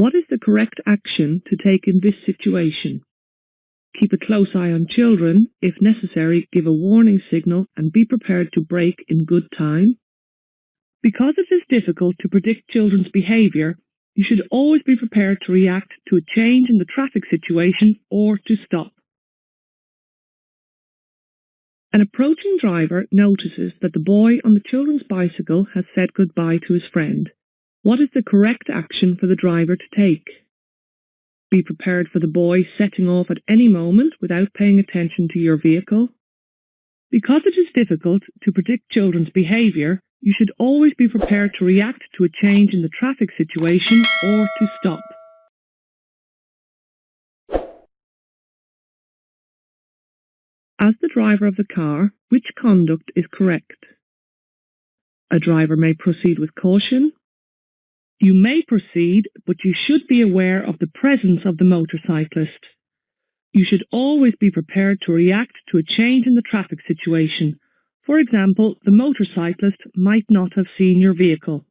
What is the correct action to take in this situation? Keep a close eye on children. If necessary, give a warning signal and be prepared to brake in good time. Because it is difficult to predict children's behaviour, you should always be prepared to react to a change in the traffic situation or to stop. An approaching driver notices that the boy on the children's bicycle has said goodbye to his friend. What is the correct action for the driver to take? Be prepared for the boy setting off at any moment without paying attention to your vehicle. Because it is difficult to predict children's behaviour, you should always be prepared to react to a change in the traffic situation or to stop. As the driver of the car, which conduct is correct? A driver may proceed with caution. You may proceed, but you should be aware of the presence of the motorcyclist. You should always be prepared to react to a change in the traffic situation. For example, the motorcyclist might not have seen your vehicle.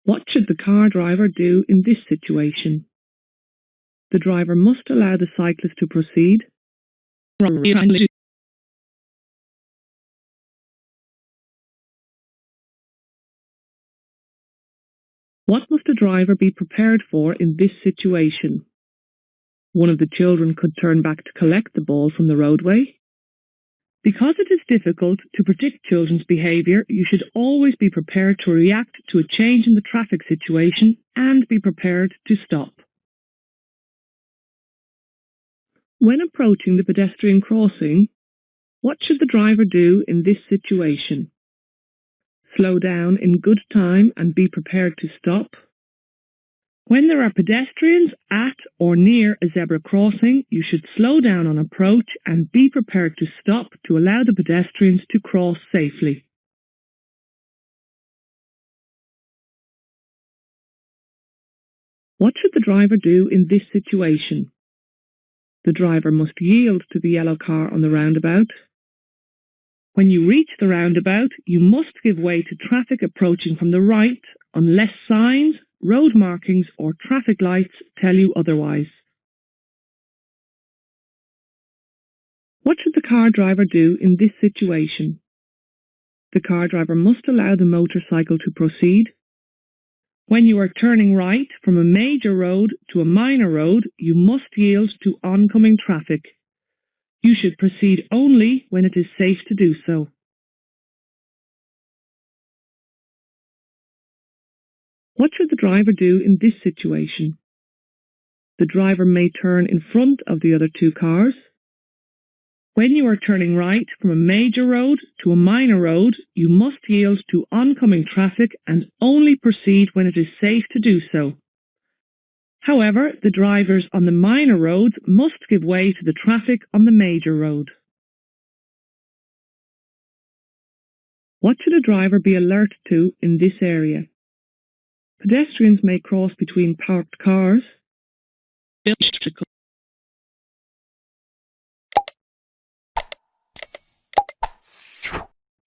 What should the car driver do in this situation? The driver must allow the cyclist to proceed. What must a driver be prepared for in this situation? One of the children could turn back to collect the ball from the roadway. Because it is difficult to predict children's behaviour, you should always be prepared to react to a change in the traffic situation and be prepared to stop. When approaching the pedestrian crossing, what should the driver do in this situation? Slow down in good time and be prepared to stop. When there are pedestrians at or near a zebra crossing, you should slow down on approach and be prepared to stop to allow the pedestrians to cross safely. What should the driver do in this situation? The driver must yield to the yellow car on the roundabout. When you reach the roundabout, you must give way to traffic approaching from the right unless signs, road markings or traffic lights tell you otherwise. What should the car driver do in this situation? The car driver must allow the motorcycle to proceed. When you are turning right from a major road to a minor road, you must yield to oncoming traffic. You should proceed only when it is safe to do so. What should the driver do in this situation? The driver may turn in front of the other two cars. When you are turning right from a major road to a minor road, you must yield to oncoming traffic and only proceed when it is safe to do so. However, the drivers on the minor roads must give way to the traffic on the major road. What should a driver be alert to in this area? Pedestrians may cross between parked cars.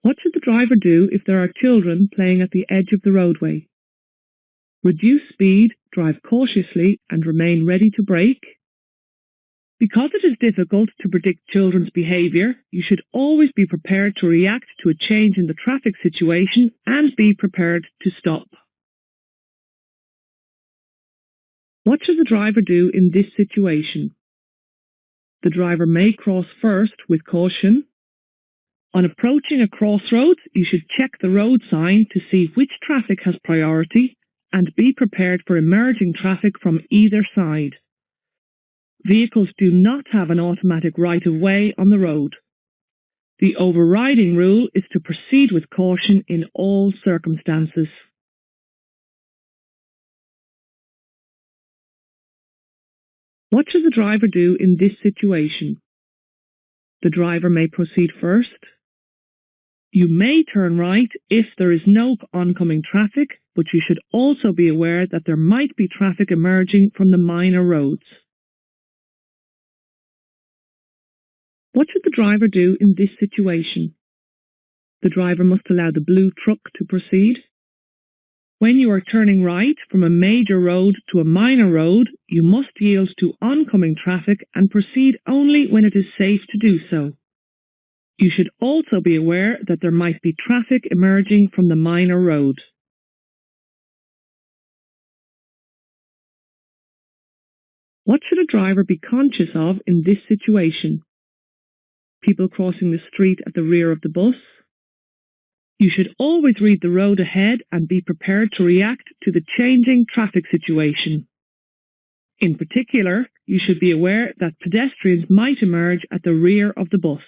What should the driver do if there are children playing at the edge of the roadway? Reduce speed, drive cautiously and remain ready to brake. Because it is difficult to predict children's behaviour, you should always be prepared to react to a change in the traffic situation and be prepared to stop. What should the driver do in this situation? The driver may cross first with caution. On approaching a crossroads, you should check the road sign to see which traffic has priority and be prepared for emerging traffic from either side. Vehicles do not have an automatic right-of-way on the road. The overriding rule is to proceed with caution in all circumstances. What should the driver do in this situation? The driver may proceed first. You may turn right if there is no oncoming traffic, but you should also be aware that there might be traffic emerging from the minor roads. What should the driver do in this situation? The driver must allow the blue truck to proceed. When you are turning right from a major road to a minor road, you must yield to oncoming traffic and proceed only when it is safe to do so. You should also be aware that there might be traffic emerging from the minor road. What should a driver be conscious of in this situation? People crossing the street at the rear of the bus. You should always read the road ahead and be prepared to react to the changing traffic situation. In particular, you should be aware that pedestrians might emerge at the rear of the bus.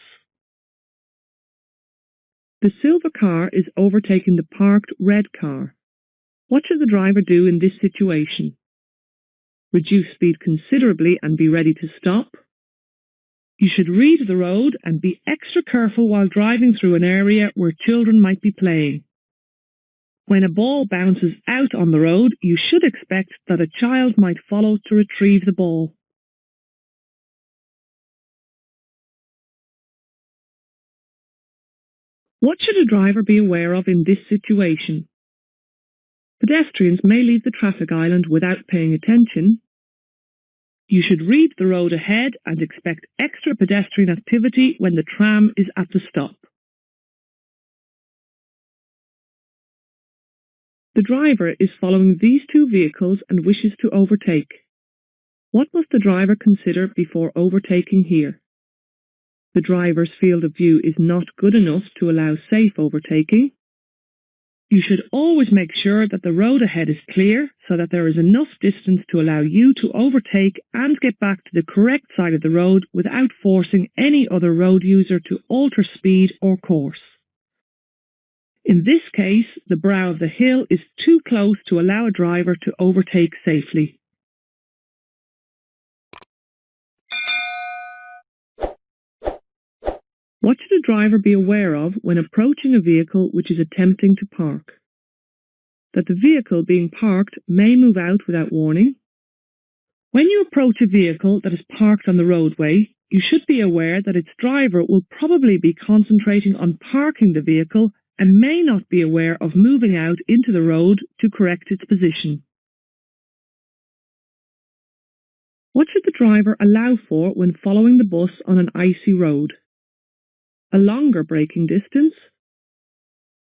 The silver car is overtaking the parked red car. What should the driver do in this situation? Reduce speed considerably and be ready to stop. You should read the road and be extra careful while driving through an area where children might be playing. When a ball bounces out on the road, you should expect that a child might follow to retrieve the ball. What should a driver be aware of in this situation? Pedestrians may leave the traffic island without paying attention. You should read the road ahead and expect extra pedestrian activity when the tram is at the stop. The driver is following these two vehicles and wishes to overtake. What must the driver consider before overtaking here? The driver's field of view is not good enough to allow safe overtaking. You should always make sure that the road ahead is clear so that there is enough distance to allow you to overtake and get back to the correct side of the road without forcing any other road user to alter speed or course. In this case, the brow of the hill is too close to allow a driver to overtake safely. What should a driver be aware of when approaching a vehicle which is attempting to park? That the vehicle being parked may move out without warning. When you approach a vehicle that is parked on the roadway, you should be aware that its driver will probably be concentrating on parking the vehicle and may not be aware of moving out into the road to correct its position. What should the driver allow for when following the bus on an icy road? A longer braking distance.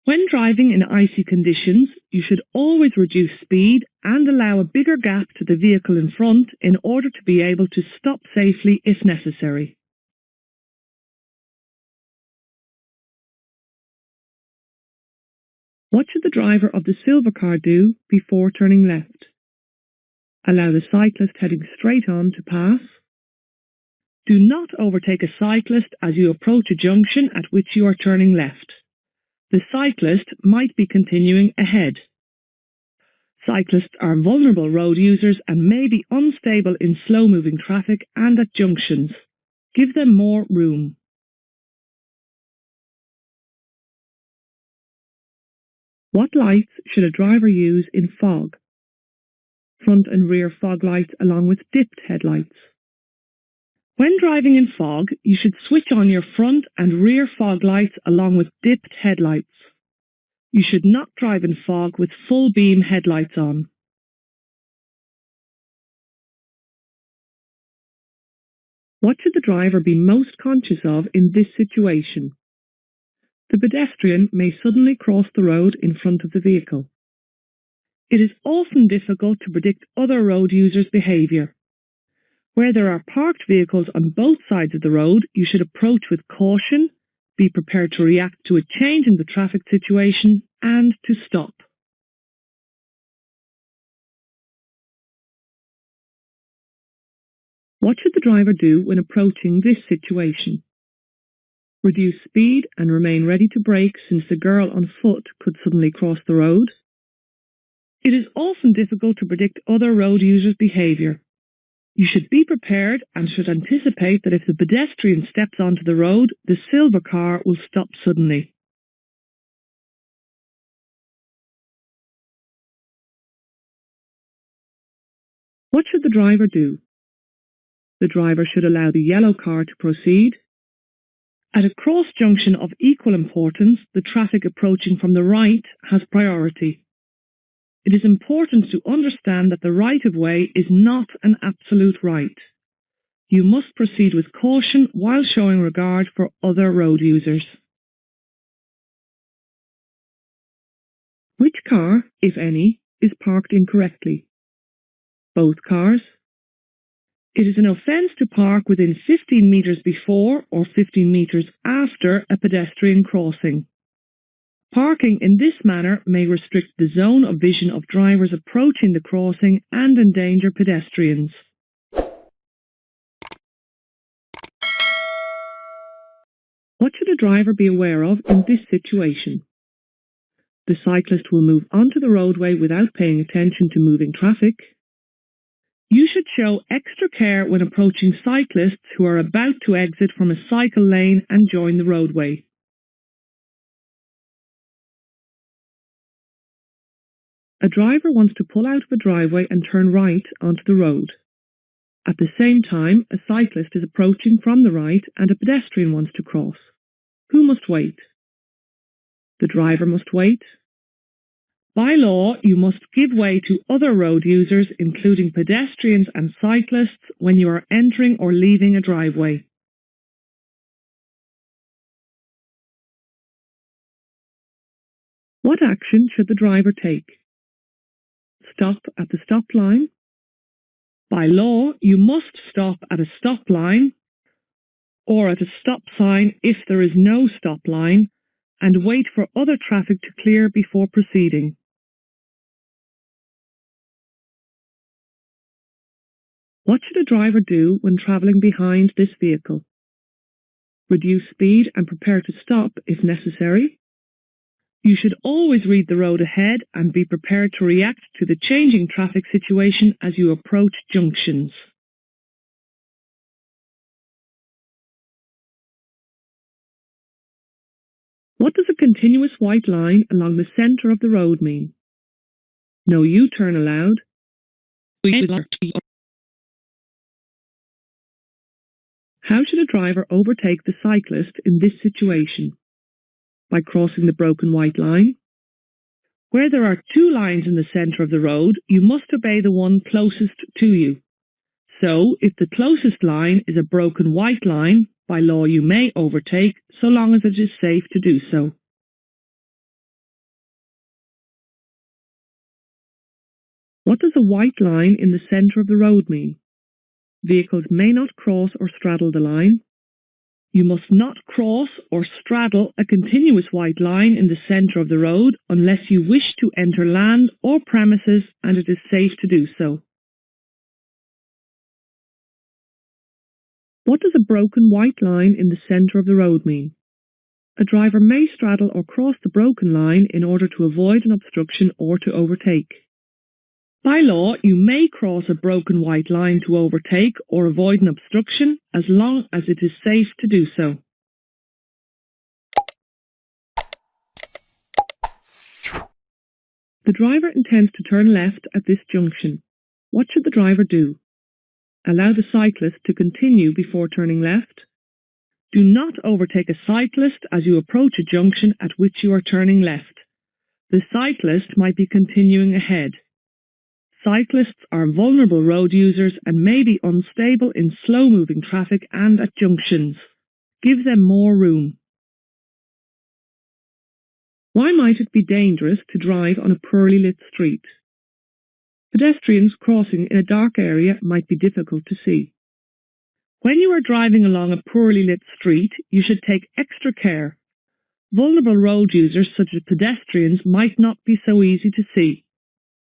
When driving in icy conditions, you should always reduce speed and allow a bigger gap to the vehicle in front in order to be able to stop safely if necessary. What should the driver of the silver car do before turning left? Allow the cyclist heading straight on to pass. Do not overtake a cyclist as you approach a junction at which you are turning left. The cyclist might be continuing ahead. Cyclists are vulnerable road users and may be unstable in slow-moving traffic and at junctions. Give them more room. What lights should a driver use in fog? Front and rear fog lights along with dipped headlights. When driving in fog, you should switch on your front and rear fog lights along with dipped headlights. You should not drive in fog with full beam headlights on. What should the driver be most conscious of in this situation? The pedestrian may suddenly cross the road in front of the vehicle. It is often difficult to predict other road users' behaviour. Where there are parked vehicles on both sides of the road, you should approach with caution, be prepared to react to a change in the traffic situation, and to stop. What should the driver do when approaching this situation? Reduce speed and remain ready to brake since the girl on foot could suddenly cross the road. It is often difficult to predict other road users' behaviour. You should be prepared and should anticipate that if the pedestrian steps onto the road, the silver car will stop suddenly. What should the driver do? The driver should allow the yellow car to proceed. At a cross junction of equal importance, the traffic approaching from the right has priority. It is important to understand that the right-of-way is not an absolute right. You must proceed with caution while showing regard for other road users. Which car, if any, is parked incorrectly? Both cars. It is an offence to park within 15 metres before or 15 metres after a pedestrian crossing. Parking in this manner may restrict the zone of vision of drivers approaching the crossing and endanger pedestrians. What should a driver be aware of in this situation? The cyclist will move onto the roadway without paying attention to moving traffic. You should show extra care when approaching cyclists who are about to exit from a cycle lane and join the roadway. A driver wants to pull out of a driveway and turn right onto the road. At the same time, a cyclist is approaching from the right and a pedestrian wants to cross. Who must wait? The driver must wait. By law, you must give way to other road users, including pedestrians and cyclists, when you are entering or leaving a driveway. What action should the driver take? Stop at the stop line. By law, you must stop at a stop line or at a stop sign if there is no stop line, and wait for other traffic to clear before proceeding. What should a driver do when travelling behind this vehicle? Reduce speed and prepare to stop if necessary. You should always read the road ahead and be prepared to react to the changing traffic situation as you approach junctions. What does a continuous white line along the centre of the road mean? No U-turn allowed. How should a driver overtake the cyclist in this situation? By crossing the broken white line. Where there are two lines in the centre of the road, you must obey the one closest to you. So, if the closest line is a broken white line, by law you may overtake, so long as it is safe to do so. What does a white line in the centre of the road mean? Vehicles may not cross or straddle the line. You must not cross or straddle a continuous white line in the centre of the road unless you wish to enter land or premises and it is safe to do so. What does a broken white line in the centre of the road mean? A driver may straddle or cross the broken line in order to avoid an obstruction or to overtake. By law, you may cross a broken white line to overtake or avoid an obstruction as long as it is safe to do so. The driver intends to turn left at this junction. What should the driver do? Allow the cyclist to continue before turning left. Do not overtake a cyclist as you approach a junction at which you are turning left. The cyclist might be continuing ahead. Cyclists are vulnerable road users and may be unstable in slow-moving traffic and at junctions. Give them more room. Why might it be dangerous to drive on a poorly lit street? Pedestrians crossing in a dark area might be difficult to see. When you are driving along a poorly lit street, you should take extra care. Vulnerable road users such as pedestrians might not be so easy to see.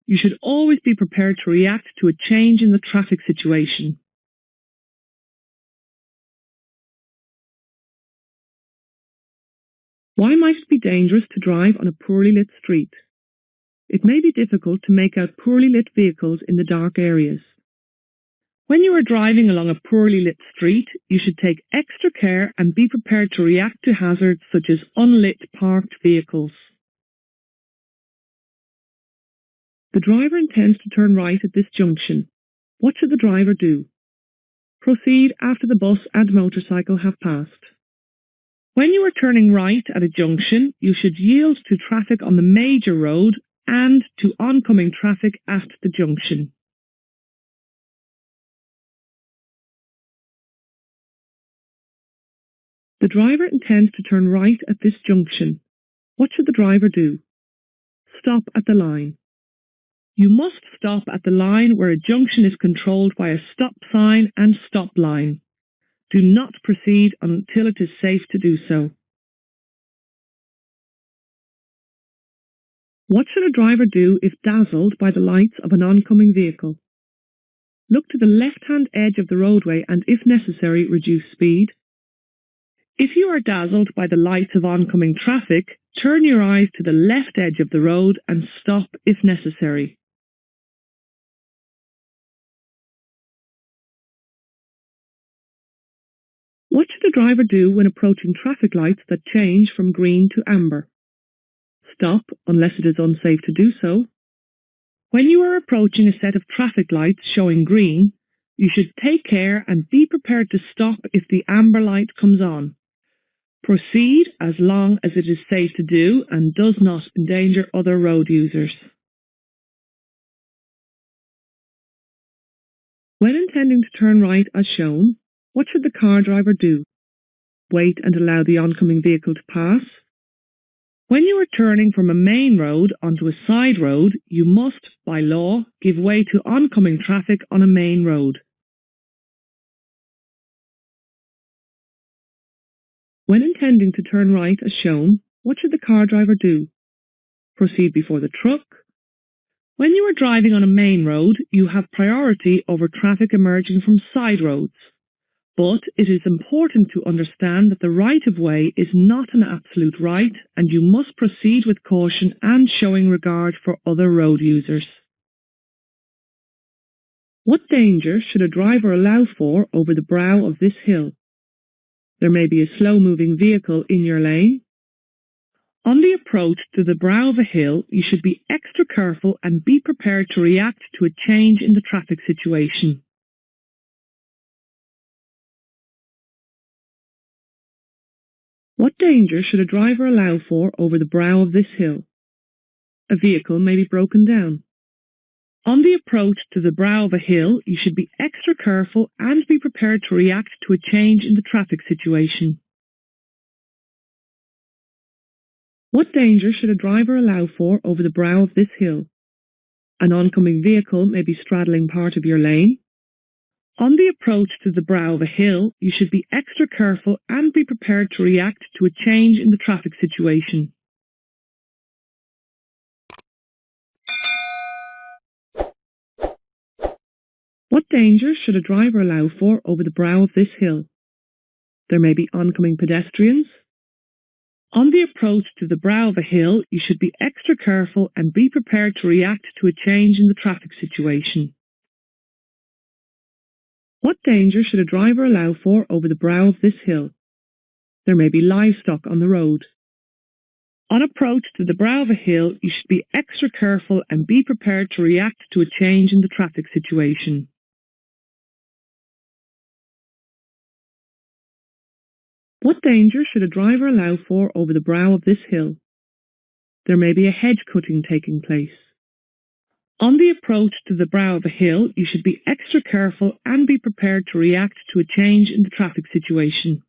You should always be prepared to react to a change in the traffic situation. Why might it be dangerous to drive on a poorly lit street? It may be difficult to make out poorly lit vehicles in the dark areas. When you are driving along a poorly lit street, you should take extra care and be prepared to react to hazards such as unlit parked vehicles. The driver intends to turn right at this junction. What should the driver do? Proceed after the bus and motorcycle have passed. When you are turning right at a junction, you should yield to traffic on the major road and to oncoming traffic at the junction. The driver intends to turn right at this junction. What should the driver do? Stop at the line. You must stop at the line where a junction is controlled by a stop sign and stop line. Do not proceed until it is safe to do so. What should a driver do if dazzled by the lights of an oncoming vehicle? Look to the left-hand edge of the roadway and, if necessary, reduce speed. If you are dazzled by the lights of oncoming traffic, turn your eyes to the left edge of the road and stop if necessary. What should a driver do when approaching traffic lights that change from green to amber? Stop unless it is unsafe to do so. When you are approaching a set of traffic lights showing green, you should take care and be prepared to stop if the amber light comes on. Proceed as long as it is safe to do and does not endanger other road users. When intending to turn right as shown, what should the car driver do? Wait and allow the oncoming vehicle to pass. When you are turning from a main road onto a side road, you must, by law, give way to oncoming traffic on a main road. When intending to turn right as shown, what should the car driver do? Proceed before the truck. When you are driving on a main road, you have priority over traffic emerging from side roads. But it is important to understand that the right-of-way is not an absolute right, and you must proceed with caution and showing regard for other road users. What danger should a driver allow for over the brow of this hill? There may be a slow-moving vehicle in your lane. On the approach to the brow of a hill, you should be extra careful and be prepared to react to a change in the traffic situation. What danger should a driver allow for over the brow of this hill? A vehicle may be broken down. On the approach to the brow of a hill, you should be extra careful and be prepared to react to a change in the traffic situation. What danger should a driver allow for over the brow of this hill? An oncoming vehicle may be straddling part of your lane. On the approach to the brow of a hill, you should be extra careful and be prepared to react to a change in the traffic situation. What danger should a driver allow for over the brow of this hill? There may be oncoming pedestrians. On the approach to the brow of a hill, you should be extra careful and be prepared to react to a change in the traffic situation. What danger should a driver allow for over the brow of this hill? There may be livestock on the road. On approach to the brow of a hill, you should be extra careful and be prepared to react to a change in the traffic situation. What danger should a driver allow for over the brow of this hill? There may be a hedge cutting taking place. On the approach to the brow of a hill, you should be extra careful and be prepared to react to a change in the traffic situation.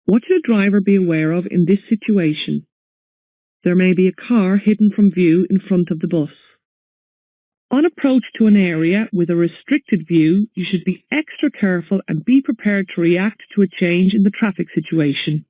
What should a driver be aware of in this situation? There may be a car hidden from view in front of the bus. On approach to an area with a restricted view, you should be extra careful and be prepared to react to a change in the traffic situation.